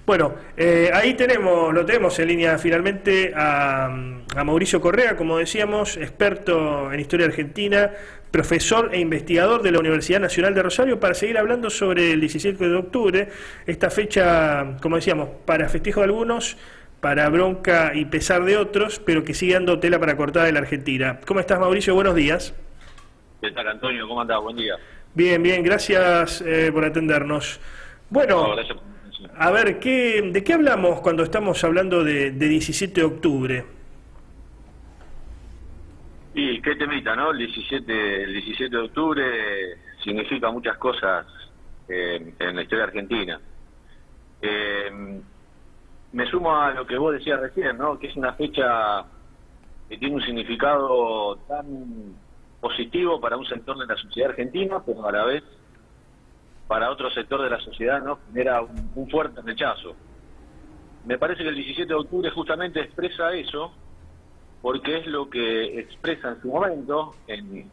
Bueno, ahí lo tenemos en línea finalmente a Mauricio Correa, como decíamos, experto en historia argentina, profesor e investigador de la Universidad Nacional de Rosario, para seguir hablando sobre el 17 de octubre, esta fecha, como decíamos, para festejo de algunos, para bronca y pesar de otros, pero que sigue dando tela para cortar en la Argentina. ¿Cómo estás, Mauricio? Buenos días. ¿Qué tal, Antonio? ¿Cómo andás? Buen día. Bien, bien, gracias por atendernos. Bueno, Gracias. a ver, ¿de qué hablamos cuando estamos hablando de 17 de octubre? Y qué temita, ¿no? El 17 de octubre significa muchas cosas en la historia argentina. Me sumo a lo que vos decías recién, ¿no? Que es una fecha que tiene un significado tan positivo para un sector de la sociedad argentina, pero a la vez para otro sector de la sociedad, ¿no? Genera un fuerte rechazo. Me parece que el 17 de octubre justamente expresa eso, porque es lo que expresa en su momento, en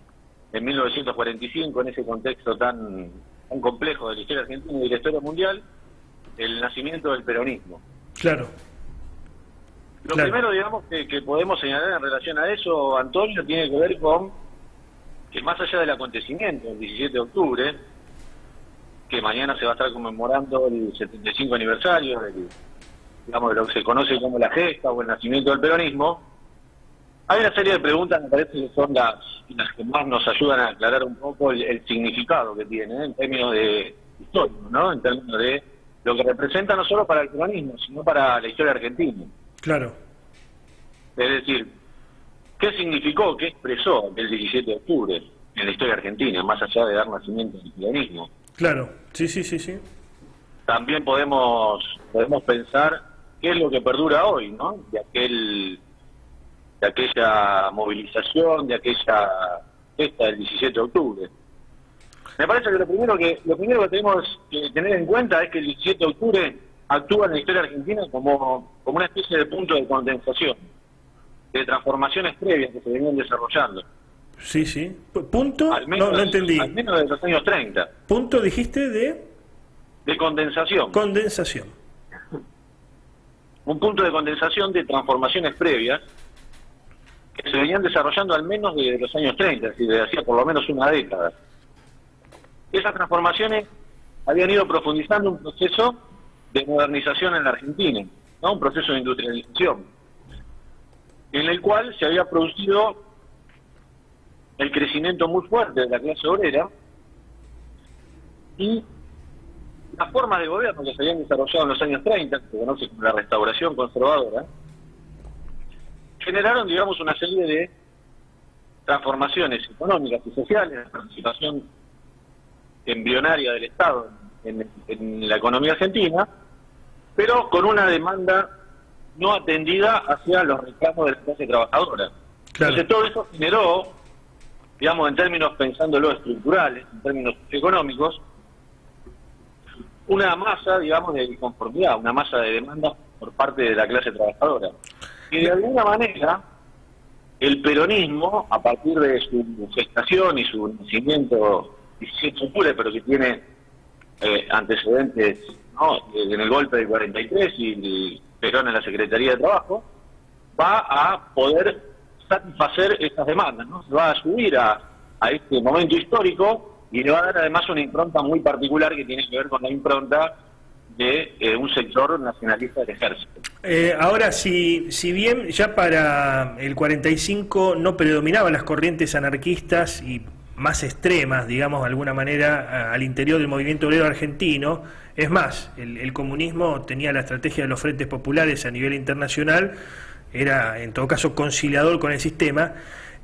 1945, en ese contexto tan complejo de la historia argentina y de la historia mundial, el nacimiento del peronismo. Claro. Lo primero, digamos, que podemos señalar en relación a eso, Antonio, tiene que ver con que más allá del acontecimiento del 17 de octubre, que mañana se va a estar conmemorando el 75 aniversario digamos, de lo que se conoce como la gesta o el nacimiento del peronismo, hay una serie de preguntas que me parece que son las que más nos ayudan a aclarar un poco el significado que tiene, en términos de históricos, ¿no? En términos de lo que representa no solo para el peronismo, sino para la historia argentina. Claro. Es decir, ¿qué significó, qué expresó el 17 de octubre en la historia argentina, más allá de dar nacimiento al peronismo? Claro, sí. También podemos pensar qué es lo que perdura hoy, ¿no? De aquella movilización, de aquella fiesta del 17 de octubre. Me parece que lo primero que tenemos que tener en cuenta es que el 17 de octubre actúa en la historia argentina como una especie de punto de condensación, de transformaciones previas que se venían desarrollando. Sí. ¿Punto? Al menos, no entendí. Al menos de los años 30. ¿Punto dijiste De condensación. Condensación. Un punto de condensación de transformaciones previas que se venían desarrollando al menos desde los años 30, es decir, desde hacía por lo menos una década. Esas transformaciones habían ido profundizando un proceso de modernización en la Argentina, ¿no? Un proceso de industrialización, en el cual se había producido el crecimiento muy fuerte de la clase obrera y las formas de gobierno que se habían desarrollado en los años 30, que se conoce como la restauración conservadora, generaron, digamos, una serie de transformaciones económicas y sociales, de participación embrionaria del Estado en la economía argentina, pero con una demanda no atendida hacia los reclamos de la clase trabajadora. Claro. Entonces todo eso generó, digamos, en términos pensándolo estructurales, en términos económicos, una masa, digamos, de inconformidad, una masa de demanda por parte de la clase trabajadora. Y de alguna manera, el peronismo, a partir de su gestación y su nacimiento 17 de octubre, pero que tiene antecedentes, ¿no?, en el golpe del 43 y el Perón en la Secretaría de Trabajo, va a poder satisfacer estas demandas, ¿no? Se va a subir a este momento histórico y le va a dar además una impronta muy particular que tiene que ver con la impronta de un sector nacionalista del ejército. Ahora, si bien ya para el 45 no predominaban las corrientes anarquistas y más extremas, digamos, de alguna manera, al interior del movimiento obrero argentino, es más, el comunismo tenía la estrategia de los frentes populares a nivel internacional, era en todo caso conciliador con el sistema.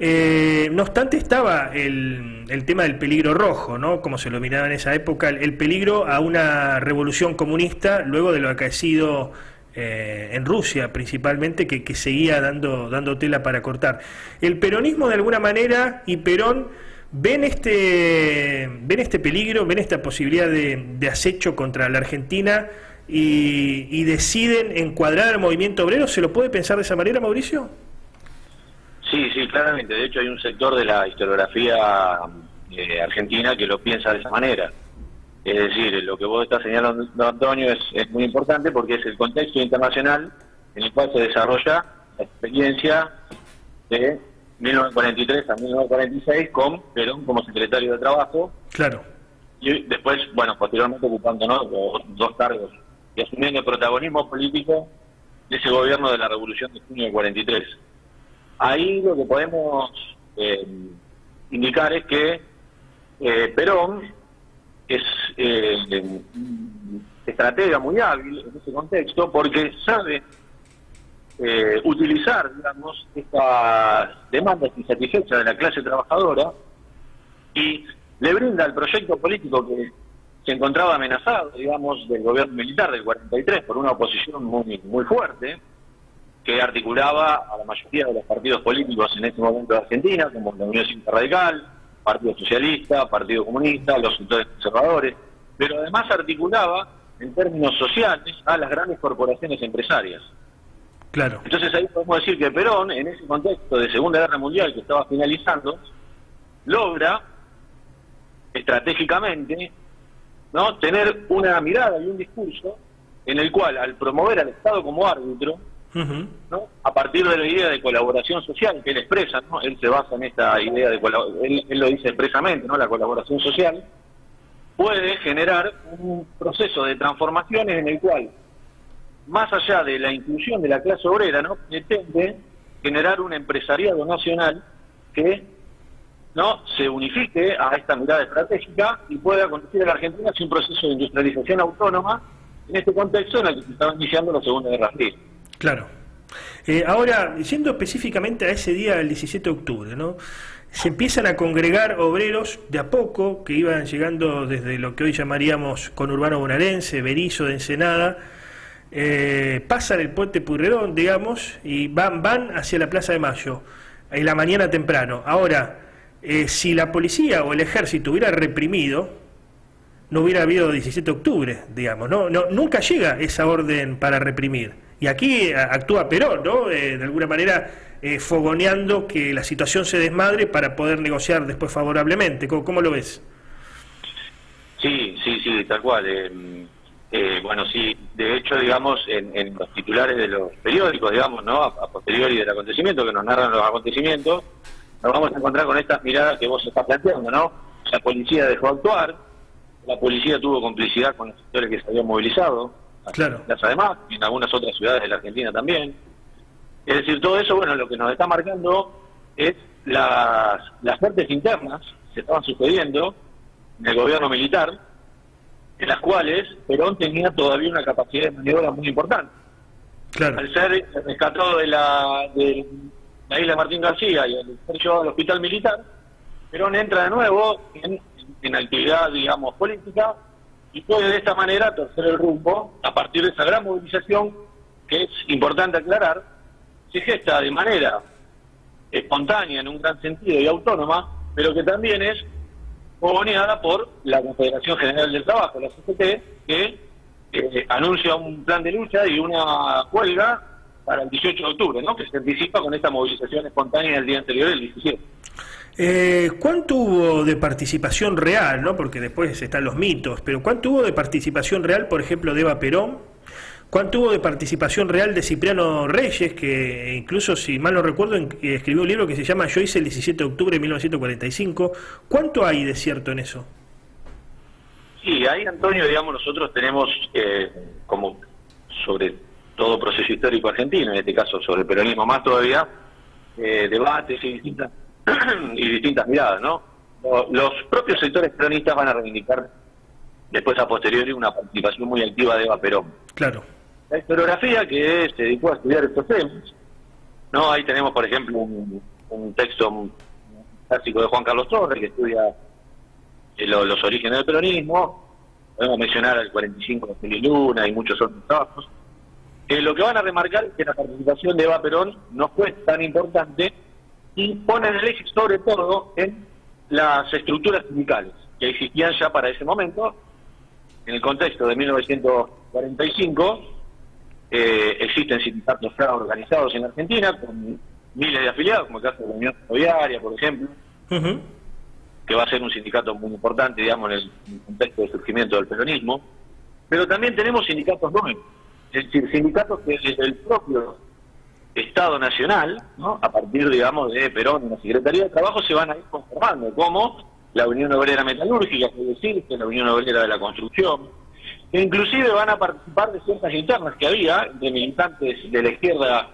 No obstante estaba el tema del peligro rojo, ¿no?, como se lo miraba en esa época, el peligro a una revolución comunista luego de lo acaecido en Rusia principalmente, que seguía dando tela para cortar. El peronismo de alguna manera y Perón ven este peligro, ven esta posibilidad de acecho contra la Argentina y deciden encuadrar al movimiento obrero. ¿Se lo puede pensar de esa manera, Mauricio? Sí, claramente. De hecho hay un sector de la historiografía argentina que lo piensa de esa manera. Es decir, lo que vos estás señalando, Antonio, es muy importante porque es el contexto internacional en el cual se desarrolla la experiencia de 1943 a 1946 con Perón como secretario de Trabajo. Claro. Y después, bueno, posteriormente ocupándonos dos cargos y asumiendo el protagonismo político de ese gobierno de la Revolución de junio del 43. Ahí lo que podemos indicar es que Perón es estratega muy hábil en ese contexto porque sabe utilizar, digamos, estas demandas insatisfechas de la clase trabajadora y le brinda al proyecto político que se encontraba amenazado, digamos, del gobierno militar del 43 por una oposición muy fuerte que articulaba a la mayoría de los partidos políticos en ese momento de Argentina, como la Unión Cívica Radical, Partido Socialista, Partido Comunista, los sectores conservadores, pero además articulaba en términos sociales a las grandes corporaciones empresarias. Claro. Entonces ahí podemos decir que Perón, en ese contexto de Segunda Guerra Mundial que estaba finalizando, logra estratégicamente, ¿no?, tener una mirada y un discurso en el cual, al promover al Estado como árbitro, ¿no?, a partir de la idea de colaboración social que él expresa, ¿no?, él se basa en esta idea de él lo dice expresamente, ¿no?, la colaboración social, puede generar un proceso de transformaciones en el cual, más allá de la inclusión de la clase obrera, ¿no?, pretende generar un empresariado nacional que no se unifique a esta mirada estratégica y pueda conducir a la Argentina hacia un proceso de industrialización autónoma en este contexto en el que se estaba iniciando la Segunda Guerra Fría. Claro. Ahora, yendo específicamente a ese día, el 17 de octubre, ¿no?, se empiezan a congregar obreros de a poco que iban llegando desde lo que hoy llamaríamos conurbano bonaerense, Berisso, de Ensenada, pasan el puente Pueyrredón, digamos, y van hacia la Plaza de Mayo en la mañana temprano. Ahora, si la policía o el ejército hubiera reprimido, no hubiera habido 17 de octubre, digamos, ¿no? Nunca llega esa orden para reprimir. Y aquí actúa Perón, ¿no?, de alguna manera fogoneando que la situación se desmadre para poder negociar después favorablemente. ¿Cómo lo ves? Sí, tal cual. Bueno, sí, de hecho, digamos, en los titulares de los periódicos, digamos, ¿no?, a posteriori del acontecimiento, que nos narran los acontecimientos, nos vamos a encontrar con estas miradas que vos estás planteando, ¿no? La policía dejó actuar, la policía tuvo complicidad con los sectores que se habían movilizado, claro, además, y en algunas otras ciudades de la Argentina también. Es decir, todo eso, bueno, lo que nos está marcando es las fuertes internas que se estaban sucediendo en el gobierno militar, en las cuales Perón tenía todavía una capacidad de maniobra muy importante. claro. Al ser rescatado de la isla Martín García y al ser llevado al hospital militar, Perón entra de nuevo en actividad, digamos, política, y puede de esta manera torcer el rumbo a partir de esa gran movilización que es importante aclarar, se gesta de manera espontánea en un gran sentido y autónoma, pero que también es fogoneada por la Confederación General del Trabajo, la CGT, que anuncia un plan de lucha y una huelga para el 18 de octubre, ¿no?, que se anticipa con esta movilización espontánea del día anterior, el 17. ¿Cuánto hubo de participación real, ¿no?, porque después están los mitos, pero cuánto hubo de participación real, por ejemplo, de Eva Perón? ¿Cuánto hubo de participación real de Cipriano Reyes, que incluso, si mal no recuerdo, escribió un libro que se llama Yo hice el 17 de octubre de 1945? ¿Cuánto hay de cierto en eso? Sí, ahí, Antonio, digamos, nosotros tenemos, como sobre todo proceso histórico argentino, en este caso sobre el peronismo más todavía, debates y distintas miradas, ¿no? Los propios sectores peronistas van a reivindicar después a posteriori una participación muy activa de Eva Perón. Claro. La historiografía que se dedicó a estudiar estos temas, ¿no? Ahí tenemos, por ejemplo, un texto clásico de Juan Carlos Torres, que estudia los orígenes del peronismo. Podemos mencionar al 45 de Feliz Luna y muchos otros trabajos. Lo que van a remarcar es que la participación de Eva Perón no fue tan importante y ponen el eje sobre todo en las estructuras sindicales que existían ya para ese momento. En el contexto de 1945 existen sindicatos ya organizados en Argentina con miles de afiliados, como el caso de la Unión Ferroviaria, por ejemplo. que va a ser un sindicato muy importante, digamos, en el contexto del surgimiento del peronismo, pero también tenemos sindicatos nuevos, es decir, sindicatos que desde el propio Estado Nacional, ¿no?, a partir, digamos, de Perón y la Secretaría de Trabajo, se van a ir conformando, como la Unión Obrera Metalúrgica, es decir, la Unión Obrera de la Construcción, que inclusive van a participar de ciertas internas que había entre militantes de la izquierda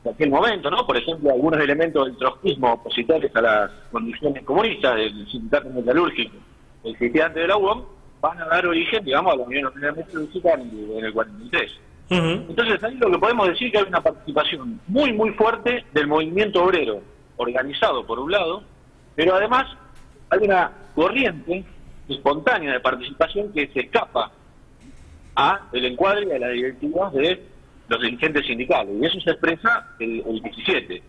de aquel momento, ¿no? Por ejemplo, algunos elementos del trotskismo opositores a las condiciones comunistas del sindicato metalúrgico, el estudiante de la UOM, van a dar origen, digamos, a la Unión Obrera Metalúrgica en el 43. Entonces, ahí lo que podemos decir que hay una participación muy, muy fuerte del movimiento obrero, organizado por un lado, pero además hay una corriente espontánea de participación que se escapa a el encuadre y a las directivas de los dirigentes sindicales, y eso se expresa el 17.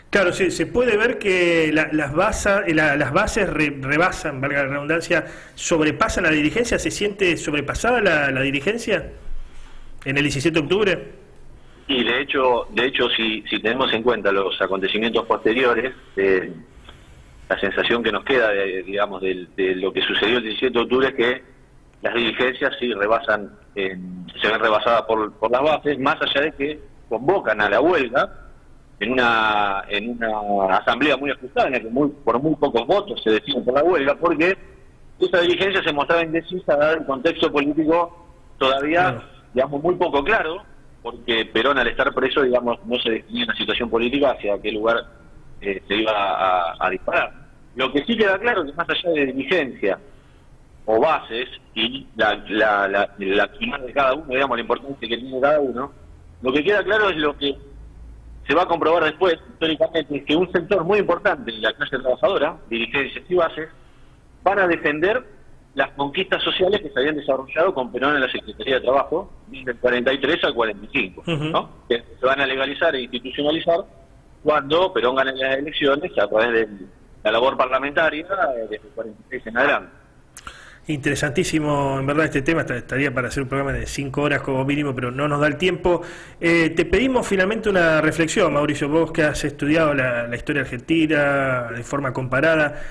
Claro, se puede ver que las bases rebasan, valga la redundancia, sobrepasan la dirigencia. ¿Se siente sobrepasada la dirigencia en el 17 de octubre? Y de hecho si tenemos en cuenta los acontecimientos posteriores, la sensación que nos queda, digamos, de lo que sucedió el 17 de octubre es que las dirigencias sí rebasan, se ven rebasadas por las bases, más allá de que convocan a la huelga en una asamblea muy ajustada, en la que por muy pocos votos se decide por la huelga, porque esa dirigencia se mostraba indecisa dado el contexto político todavía, digamos, muy poco claro, porque Perón, al estar preso, digamos, no se definía la situación política hacia qué lugar se iba a disparar. Lo que sí queda claro es que más allá de dirigencia o bases y la actividad de cada uno, digamos, la importancia que tiene cada uno, lo que queda claro es lo que se va a comprobar después, históricamente, es que un sector muy importante de la clase trabajadora, dirigencias y bases, van a defender las conquistas sociales que se habían desarrollado con Perón en la Secretaría de Trabajo, desde el 43 al 45, ¿no?, que se van a legalizar e institucionalizar cuando Perón gane las elecciones a través de la labor parlamentaria desde el 46 en adelante. Interesantísimo, en verdad, este tema. Estaría para hacer un programa de 5 horas como mínimo, pero no nos da el tiempo. Te pedimos finalmente una reflexión, Mauricio, vos que has estudiado la historia argentina de forma comparada.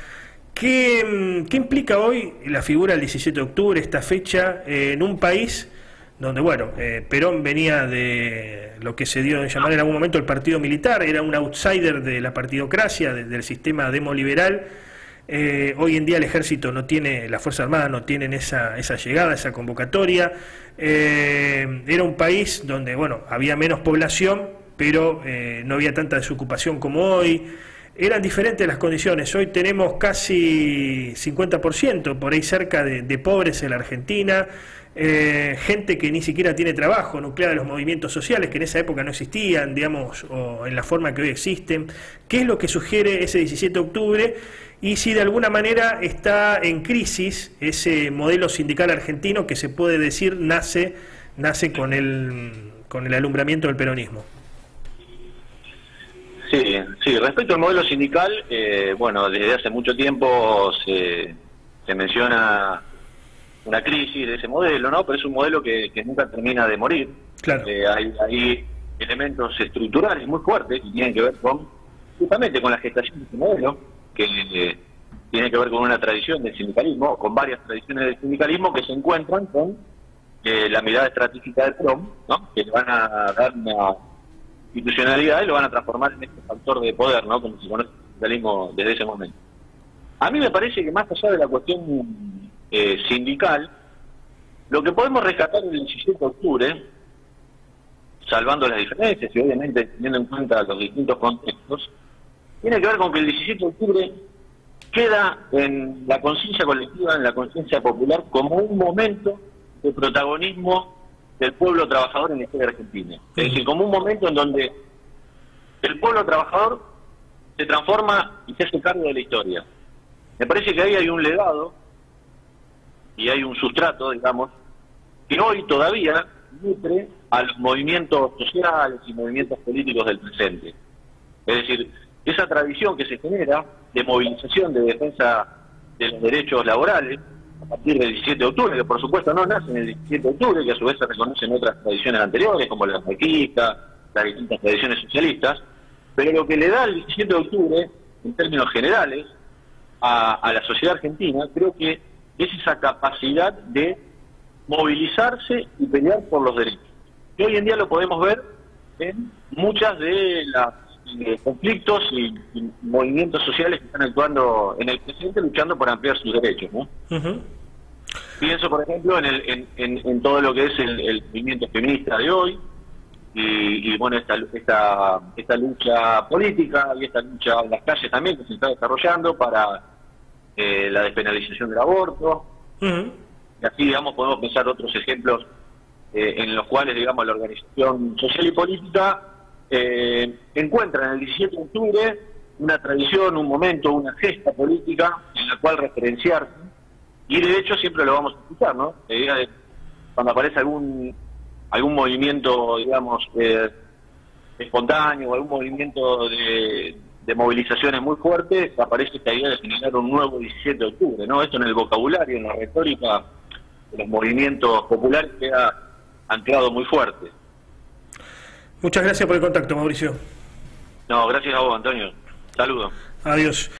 ¿Qué implica hoy la figura del 17 de octubre, esta fecha, en un país donde, bueno, Perón venía de lo que se dio a llamar en algún momento el partido militar, era un outsider de la partidocracia, del sistema demoliberal? Hoy en día el ejército no tiene, las Fuerzas Armadas no tienen esa llegada, esa convocatoria. Era un país donde, bueno, había menos población, pero no había tanta desocupación como hoy. Eran diferentes las condiciones. Hoy tenemos casi 50%, por ahí cerca, de pobres en la Argentina. Gente que ni siquiera tiene trabajo, nucleada de los movimientos sociales que en esa época no existían, digamos, o en la forma que hoy existen. ¿Qué es lo que sugiere ese 17 de octubre? Y si de alguna manera está en crisis ese modelo sindical argentino que se puede decir nace con el alumbramiento del peronismo. Sí, respecto al modelo sindical, bueno, desde hace mucho tiempo se menciona una crisis de ese modelo, ¿no? Pero es un modelo que nunca termina de morir. Claro. Hay elementos estructurales muy fuertes que tienen que ver justamente con la gestación de ese modelo, que tiene que ver con una tradición del sindicalismo, con varias tradiciones del sindicalismo que se encuentran con la mirada estratégica del Perón, ¿no?, que le van a dar una institucionalidad y lo van a transformar en este factor de poder, ¿no?, como se conoce el sindicalismo desde ese momento. A mí me parece que más allá de la cuestión sindical, lo que podemos rescatar del 17 de octubre, salvando las diferencias y obviamente teniendo en cuenta los distintos contextos, tiene que ver con que el 17 de octubre queda en la conciencia colectiva, en la conciencia popular, como un momento de protagonismo del pueblo trabajador en la historia argentina. Es decir, como un momento en donde el pueblo trabajador se transforma y se hace cargo de la historia. Me parece que ahí hay un legado y hay un sustrato, digamos, que hoy todavía nutre a los movimientos sociales y movimientos políticos del presente. Es decir, esa tradición que se genera de movilización, de defensa de los derechos laborales, a partir del 17 de octubre, que por supuesto no nace en el 17 de octubre, que a su vez se reconocen otras tradiciones anteriores, como la anarquista, las distintas tradiciones socialistas, pero lo que le da al 17 de octubre, en términos generales, a la sociedad argentina, creo que es esa capacidad de movilizarse y pelear por los derechos. Y hoy en día lo podemos ver en muchas de las conflictos y movimientos sociales que están actuando en el presente luchando por ampliar sus derechos, ¿no? Pienso, por ejemplo, en todo lo que es el movimiento feminista de hoy y bueno, esta lucha política y esta lucha en las calles también que se está desarrollando para la despenalización del aborto. Y así, digamos, podemos pensar otros ejemplos en los cuales, digamos, la organización social y política encuentra en el 17 de octubre una tradición, un momento, una gesta política en la cual referenciarse, y de hecho siempre lo vamos a escuchar, ¿no? La idea de cuando aparece algún movimiento, digamos, espontáneo o algún movimiento de movilizaciones muy fuertes, aparece esta idea de generar un nuevo 17 de octubre, ¿no? Esto en el vocabulario, en la retórica de los movimientos populares queda anclado muy fuerte. Muchas gracias por el contacto, Mauricio. No, gracias a vos, Antonio. Saludos. Adiós.